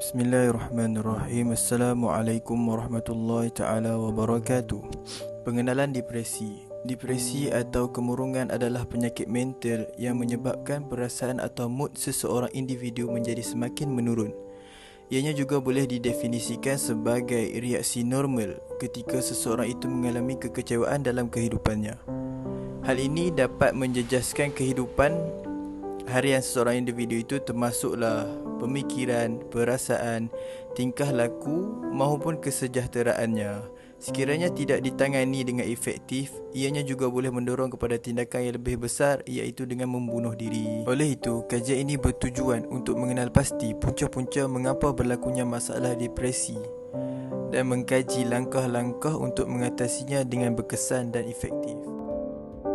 Bismillahirrahmanirrahim. Assalamualaikum warahmatullahi taala wabarakatuh. Pengenalan depresi. Depresi atau kemurungan adalah penyakit mental yang menyebabkan perasaan atau mood seseorang individu menjadi semakin menurun. Ianya juga boleh didefinisikan sebagai reaksi normal ketika seseorang itu mengalami kekecewaan dalam kehidupannya. Hal ini dapat menjejaskan kehidupan harian seseorang individu itu, termasuklah pemikiran, perasaan, tingkah laku maupun kesejahteraannya. Sekiranya tidak ditangani dengan efektif, ianya juga boleh mendorong kepada tindakan yang lebih besar, iaitu dengan membunuh diri. Oleh itu, kajian ini bertujuan untuk mengenal pasti punca-punca mengapa berlakunya masalah depresi dan mengkaji langkah-langkah untuk mengatasinya dengan berkesan dan efektif.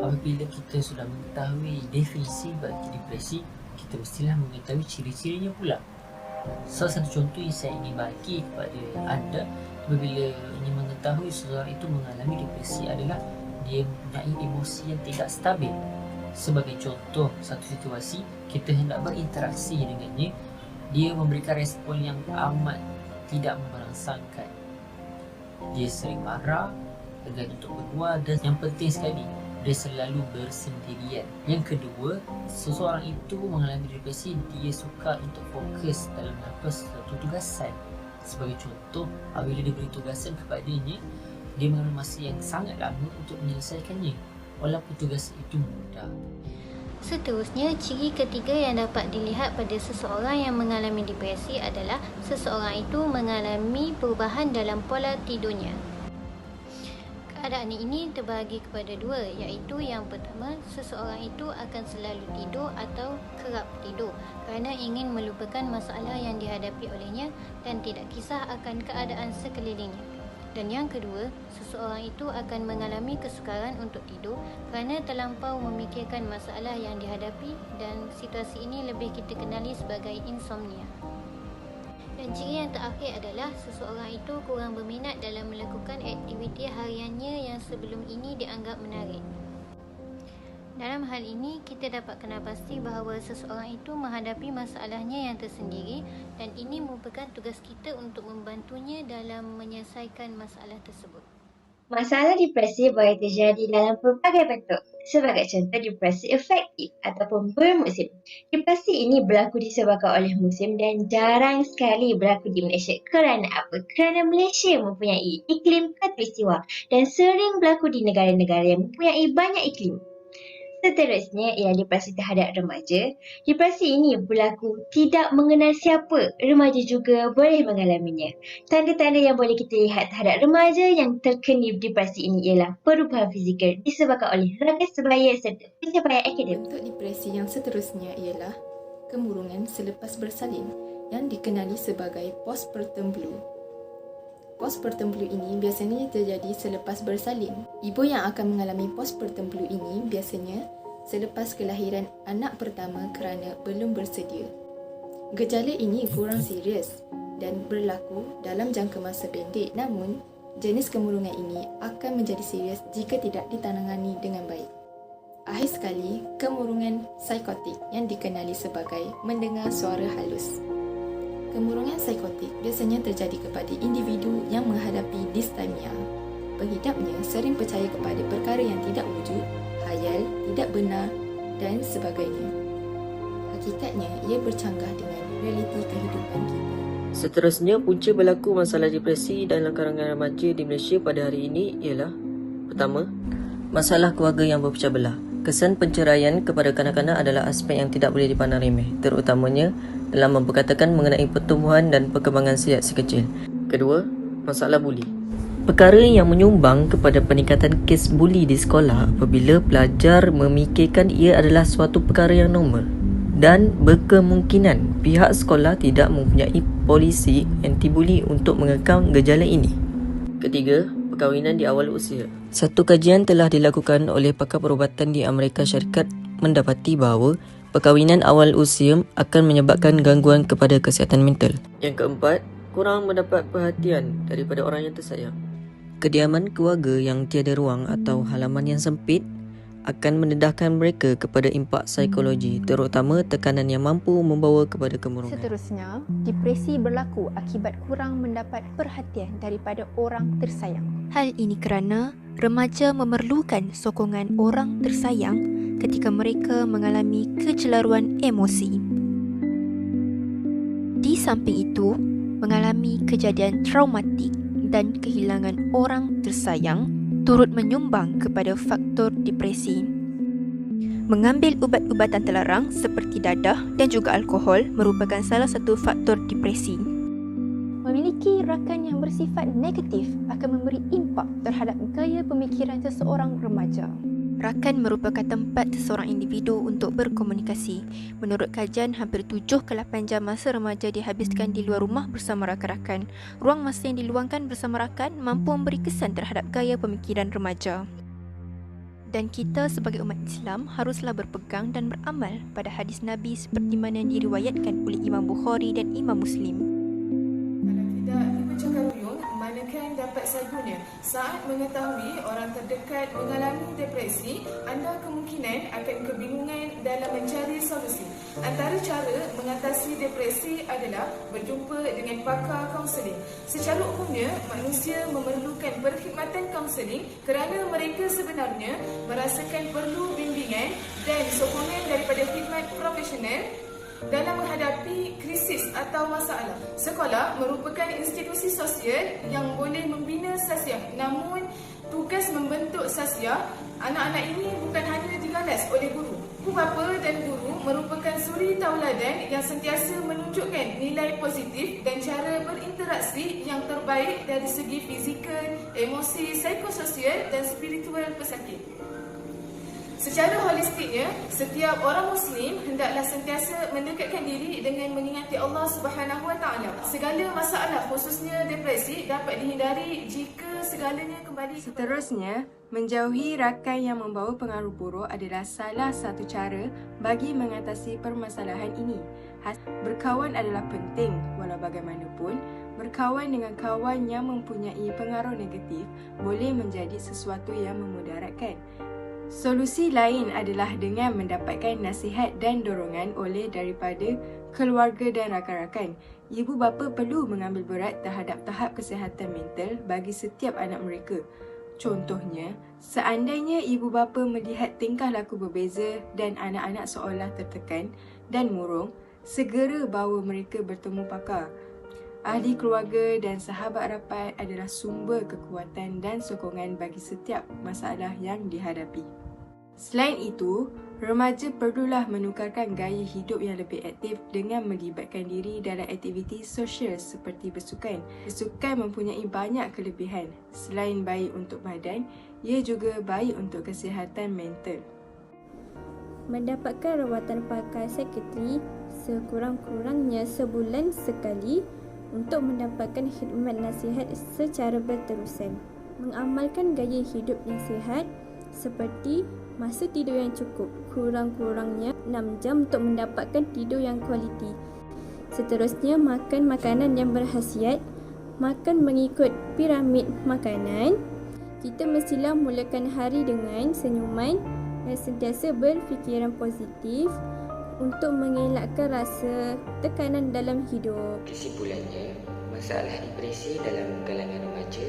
Apabila kita sudah mengetahui definisi bagi depresi, kita mestilah mengetahui ciri-cirinya pula. Salah satu contoh yang saya ingin bagi kepada anda apabila ingin mengetahui seseorang itu mengalami depresi adalah dia mempunyai emosi yang tidak stabil. Sebagai contoh, satu situasi kita hendak berinteraksi dengannya, dia memberikan respon yang amat tidak merangsangkan. Dia sering marah, enggan untuk berbual, dan yang penting sekali, dia selalu bersendirian. Yang kedua, seseorang itu mengalami depresi, dia suka untuk fokus dalam melakukan suatu tugasan. Sebagai contoh, apabila diberi tugasan kepadanya, dia mengambil masa yang sangat lama untuk menyelesaikannya, walaupun tugas itu mudah. Seterusnya, ciri ketiga yang dapat dilihat pada seseorang yang mengalami depresi adalah seseorang itu mengalami perubahan dalam pola tidurnya. Keadaan ini terbahagi kepada dua, iaitu yang pertama, seseorang itu akan selalu tidur atau kerap tidur kerana ingin melupakan masalah yang dihadapi olehnya dan tidak kisah akan keadaan sekelilingnya. Dan yang kedua, seseorang itu akan mengalami kesukaran untuk tidur kerana terlampau memikirkan masalah yang dihadapi, dan situasi ini lebih kita kenali sebagai insomnia. Dan ciri yang terakhir adalah seseorang itu kurang berminat dalam melakukan aktiviti hariannya yang sebelum ini dianggap menarik. Dalam hal ini, kita dapat kenal pasti bahawa seseorang itu menghadapi masalahnya yang tersendiri, dan ini merupakan tugas kita untuk membantunya dalam menyelesaikan masalah tersebut. Masalah depresi boleh terjadi dalam pelbagai bentuk. Sebagai contoh, depresi efektif ataupun bermusim. Depresi ini berlaku disebabkan oleh musim dan jarang sekali berlaku di Malaysia. Kerana apa? Kerana Malaysia mempunyai iklim khatulistiwa dan sering berlaku di negara-negara yang mempunyai banyak iklim. Seterusnya ialah depresi terhadap remaja. Depresi ini berlaku tidak mengenal siapa. Remaja juga boleh mengalaminya. Tanda-tanda yang boleh kita lihat terhadap remaja yang terkena depresi ini ialah perubahan fizikal disebabkan oleh ragas sebaya serta pencapaian akademik. Bentuk depresi yang seterusnya ialah kemurungan selepas bersalin yang dikenali sebagai postpartum blue. Postpartum blue ini biasanya terjadi selepas bersalin. Ibu yang akan mengalami postpartum blue ini biasanya selepas kelahiran anak pertama kerana belum bersedia. Gejala ini kurang serius dan berlaku dalam jangka masa pendek, namun jenis kemurungan ini akan menjadi serius jika tidak ditangani dengan baik. Akhir sekali, kemurungan psikotik yang dikenali sebagai mendengar suara halus. Kemurungan psikotik biasanya terjadi kepada individu yang menghadapi dysthymia. Pengidapnya sering percaya kepada perkara yang tidak wujud, khayal, tidak benar dan sebagainya. Hakikatnya, ia bercanggah dengan realiti kehidupan kita. Seterusnya, punca berlaku masalah depresi dalam kalangan remaja di Malaysia pada hari ini ialah: pertama, masalah keluarga yang berpecah belah. Kesan penceraian kepada kanak-kanak adalah aspek yang tidak boleh dipandang remeh, terutamanya dalam memperkatakan mengenai pertumbuhan dan perkembangan sihat si kecil. Kedua, masalah buli. Perkara yang menyumbang kepada peningkatan kes buli di sekolah apabila pelajar memikirkan ia adalah suatu perkara yang normal, dan berkemungkinan pihak sekolah tidak mempunyai polisi anti-buli untuk mengekang gejala ini. Ketiga, perkahwinan di awal usia. Satu kajian telah dilakukan oleh pakar perubatan di Amerika Syarikat mendapati bahawa perkahwinan awal usia akan menyebabkan gangguan kepada kesihatan mental. Yang keempat, kurang mendapat perhatian daripada orang yang tersayang. Kediaman keluarga yang tiada ruang atau halaman yang sempit akan mendedahkan mereka kepada impak psikologi, terutama tekanan yang mampu membawa kepada kemurungan. Seterusnya, depresi berlaku akibat kurang mendapat perhatian daripada orang tersayang. Hal ini kerana remaja memerlukan sokongan orang tersayang ketika mereka mengalami kecelaruan emosi. Di samping itu, mengalami kejadian traumatik dan kehilangan orang tersayang turut menyumbang kepada faktor depresi. Mengambil ubat-ubatan terlarang seperti dadah dan juga alkohol merupakan salah satu faktor depresi. Memiliki rakan yang bersifat negatif akan memberi impak terhadap gaya pemikiran seseorang remaja. Rakan merupakan tempat seseorang individu untuk berkomunikasi. Menurut kajian, hampir 7 ke 8 jam masa remaja dihabiskan di luar rumah bersama rakan-rakan. Ruang masa yang diluangkan bersama rakan mampu memberi kesan terhadap gaya pemikiran remaja. Dan kita sebagai umat Islam haruslah berpegang dan beramal pada hadis Nabi seperti mana yang diriwayatkan oleh Imam Bukhari dan Imam Muslim. Kalau tidak dipercakap ruyung, manakan dapat sagunya. Saat mengetahui orang terdekat mengalami depresi, anda kemungkinan akan kebingungan dalam mencari solusi. Antara cara mengatasi depresi adalah berjumpa dengan pakar kaunseling. Secara umumnya, manusia memerlukan perkhidmatan kaunseling kerana mereka sebenarnya merasakan perlu bimbingan dan sokongan daripada khidmat profesional dalam menghadapi krisis atau masalah. Sekolah merupakan institusi sosial yang boleh membina sasiah. Namun, tugas membentuk sasiah anak-anak ini bukan hanya digalas oleh guru. Ibu bapa dan guru merupakan suri tauladan yang sentiasa menunjukkan nilai positif dan cara berinteraksi yang terbaik dari segi fizikal, emosi, psikososial dan spiritual pesakit. Secara holistiknya, setiap orang Muslim hendaklah sentiasa mendekatkan diri dengan mengingati Allah Subhanahu Wa Taala. Segala masalah, khususnya depresi, dapat dihindari jika segalanya kembali. Seterusnya, menjauhi rakan yang membawa pengaruh buruk adalah salah satu cara bagi mengatasi permasalahan ini. Berkawan adalah penting, walau bagaimanapun, berkawan dengan kawan yang mempunyai pengaruh negatif boleh menjadi sesuatu yang memudaratkan. Solusi lain adalah dengan mendapatkan nasihat dan dorongan oleh daripada keluarga dan rakan-rakan. Ibu bapa perlu mengambil berat terhadap tahap kesihatan mental bagi setiap anak mereka. Contohnya, seandainya ibu bapa melihat tingkah laku berbeza dan anak-anak seolah tertekan dan murung, segera bawa mereka bertemu pakar. Ahli keluarga dan sahabat rapat adalah sumber kekuatan dan sokongan bagi setiap masalah yang dihadapi. Selain itu, remaja perlulah menukarkan gaya hidup yang lebih aktif dengan melibatkan diri dalam aktiviti sosial seperti bersukan. Bersukan mempunyai banyak kelebihan. Selain baik untuk badan, ia juga baik untuk kesihatan mental. Mendapatkan rawatan pakar psikiatri sekurang-kurangnya sebulan sekali untuk mendapatkan khidmat nasihat secara berterusan. Mengamalkan gaya hidup yang sihat seperti masa tidur yang cukup, kurang-kurangnya 6 jam untuk mendapatkan tidur yang kualiti. Seterusnya, makan makanan yang berkhasiat, makan mengikut piramid makanan. Kita mestilah mulakan hari dengan senyuman dan sentiasa berfikiran positif untuk mengelakkan rasa tekanan dalam hidup. Kesimpulannya, masalah depresi dalam kalangan remaja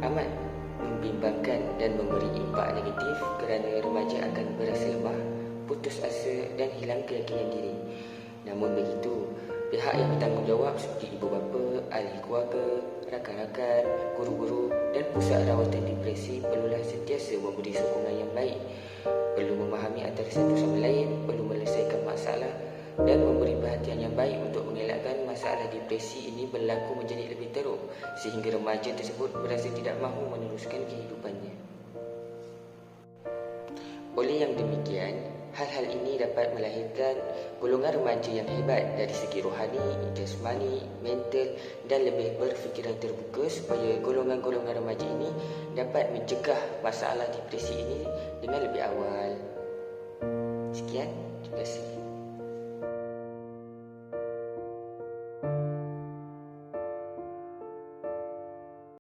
amat membimbangkan dan memberi impak negatif kerana remaja akan berasa lemah, putus asa dan hilang keyakinan diri. Namun begitu, pihak yang bertanggungjawab seperti ibu bapa, ahli keluarga, rakan-rakan, guru-guru dan pusat rawatan depresi perlulah sentiasa memberi sokongan yang baik. Perlu memahami antara satu sama lain, perlu menyelesaikan masalah dan memberi perhatian yang baik untuk mengelakkan masalah depresi ini berlaku menjadi lebih teruk sehingga remaja tersebut berasa tidak mahu meneruskan kehidupannya. Oleh yang demikian, hal-hal ini dapat melahirkan golongan remaja yang hebat dari segi rohani, jasmani, mental dan lebih berfikiran terbuka supaya golongan-golongan remaja ini dapat mencegah masalah depresi ini dengan lebih awal. Sekian, terima kasih.